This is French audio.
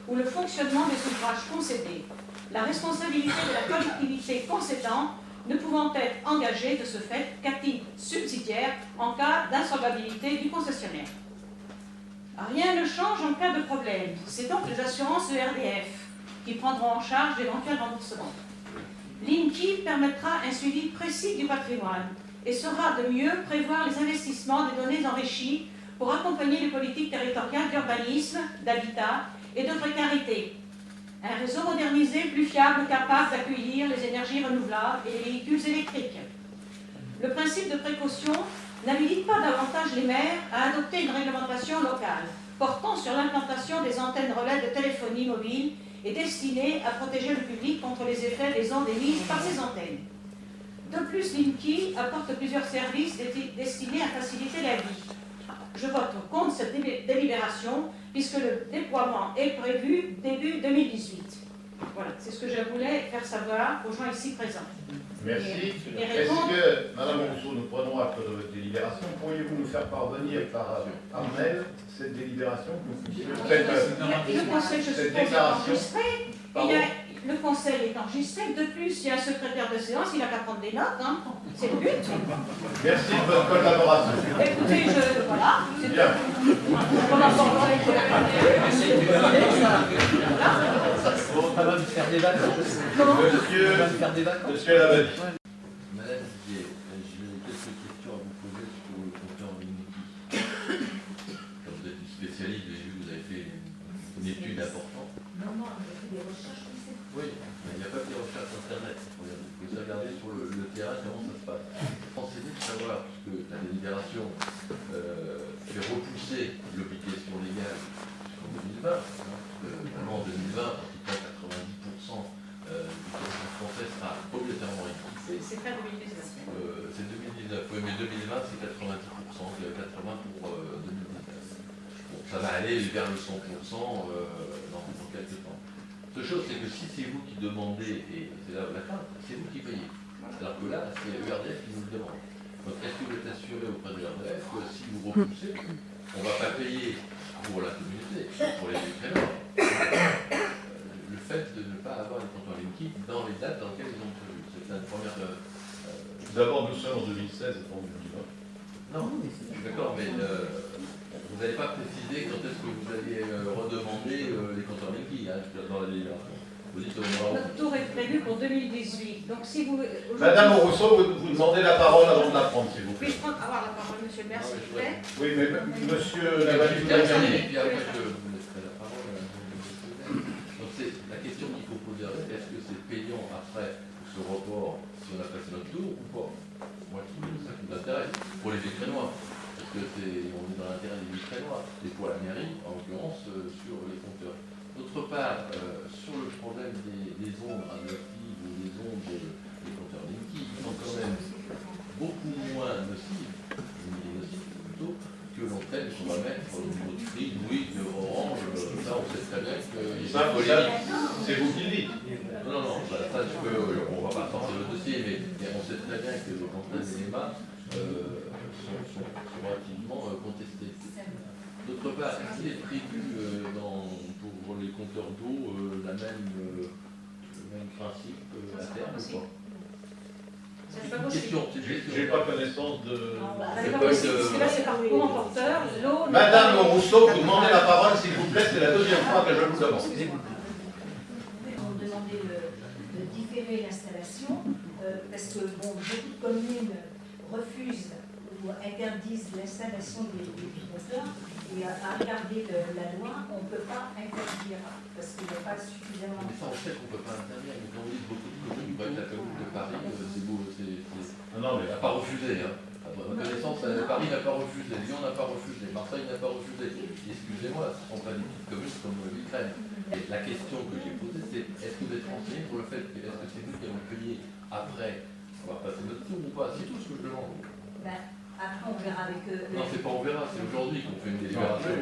ou le fonctionnement des ouvrages concédés, la responsabilité de la collectivité concédante ne pouvant être engagée de ce fait qu'à titre subsidiaire en cas d'insolvabilité du concessionnaire. Rien ne change en cas de problème. C'est donc les assurances ERDF qui prendront en charge d'éventuels remboursements. L'INCI permettra un suivi précis du patrimoine et saura de mieux prévoir les investissements des données enrichies pour accompagner les politiques territoriales d'urbanisme, d'habitat et de précarité. Un réseau modernisé, plus fiable, capable d'accueillir les énergies renouvelables et les véhicules électriques. Le principe de précaution n'habilite pas davantage les maires à adopter une réglementation locale portant sur l'implantation des antennes relais de téléphonie mobile et destinée à protéger le public contre les effets des ondes émises par ces antennes. De plus, l'INCI apporte plusieurs services destinés à faciliter la vie. Je vote contre cette délibération puisque le déploiement est prévu début 2018. Voilà, c'est ce que je voulais faire savoir aux gens ici présents. Merci. Est-ce que, Madame Rousseau, nous prenons acte de votre délibération? Pourriez-vous nous faire parvenir par mail cette délibération? Le conseil, je suppose, est enregistré. Le conseil est enregistré. De plus, il y a un secrétaire de séance, il n'a qu'à prendre des notes. Hein. C'est le but. Merci de votre collaboration. Écoutez, voilà. C'est bien. Ça va me faire des vacances. Monsieur Lavadi. Madame Didier, j'ai quelques questions à vous poser sur le compteur Linky. Comme vous êtes une spécialiste, vous avez fait une étude importante. Non, on a fait des recherches. Oui, mais il n'y a pas que des recherches internet. Vous regardez sur le terrain comment ça se passe. Pensez-vous de savoir, puisque la délibération fait repousser l'obligation légale jusqu'en 2020, en 2020, pratiquement 90% du territoire français sera obligatoirement équipé. C'est pas 2019. C'est 2019, oui, mais 2020 c'est 90%, il y a 80% pour 2019. Bon, ça va aller vers le 100% dans quelques temps. La chose, c'est que si c'est vous qui demandez, et c'est là la crainte, c'est vous qui payez. Alors que là, c'est ERDF qui nous le demande. Donc, est-ce que vous êtes assuré auprès de l'ERDF que si vous repoussez, on ne va pas payer pour la communauté, pour les créateurs, le fait de ne pas avoir les compteurs Linky dans les dates dans lesquelles ils ont prévu? C'est la première. D'abord, nous sommes en 2016 et pas en 2020. Non, je suis d'accord, mais vous n'avez pas précisé quand est-ce que vous allez redemander les compteurs Linky dans la délibération. Vous dites Notre tour est prévu pour 2018. Donc si vous... Madame Rousseau, vous demandez la parole avant de la prendre, s'il vous plaît. Puis-je avoir la parole, monsieur le maire, s'il vous plaît? Oui, mais monsieur Lavadi, vous avez avez et puis après je vous laisserai la parole. Donc c'est la question qu'il faut poser, est-ce que c'est payant après ce report si on a passé notre tour ou pas? Moi, ça qui m'intéresse pour les Vécrénois. Parce que on est dans l'intérêt des Vécrénois et pour la mairie, en l'occurrence, sur les compteurs. D'autre part, sur le problème des ondes radioactives ou des ondes des compteurs Linky, qui sont quand même beaucoup moins nocives, plutôt, que l'antenne qu'on va mettre au niveau de Free, Bouygues, Orange. Ça, on sait très bien qu'il y a des polémiques. c'est vous qui le dites. Non, ça, on va pas sortir le dossier, mais on sait très bien que les antennes EMA sont relativement contestées. D'autre part, est-ce qu'il est prévu pour les compteurs d'eau le même principe à terme ou pas? C'est pas possible. J'ai pas connaissance de... C'est pas possible, parce que là c'est par courant porteur, l'eau... Madame Rousseau, vous demandez la parole, s'il vous plaît, c'est la deuxième fois que je vous demande. On demandait de différer l'installation, parce que bon, beaucoup de communes refusent ou interdisent l'installation des compteurs, et à regarder la loi, on ne peut pas interdire, parce qu'il n'y a pas suffisamment... Mais ça, on sait qu'on ne peut pas interdire, mais quand on dit beaucoup de communes, la commune de Paris, c'est beau, Non, mais... elle n'a pas refusé, hein. À ma connaissance, Paris n'a pas refusé, Lyon n'a pas refusé, Marseille n'a pas refusé. Excusez-moi, ce ne sont pas des petites communes comme l'Ukraine. Et la question que j'ai posée, c'est est-ce que vous êtes renseigné pour le fait que est-ce que c'est nous qui allons payer après, on va passer notre tour ou pas? C'est tout ce que je demande. Ben, après, on verra avec eux. Non, c'est pas on verra, c'est aujourd'hui qu'on fait une délibération.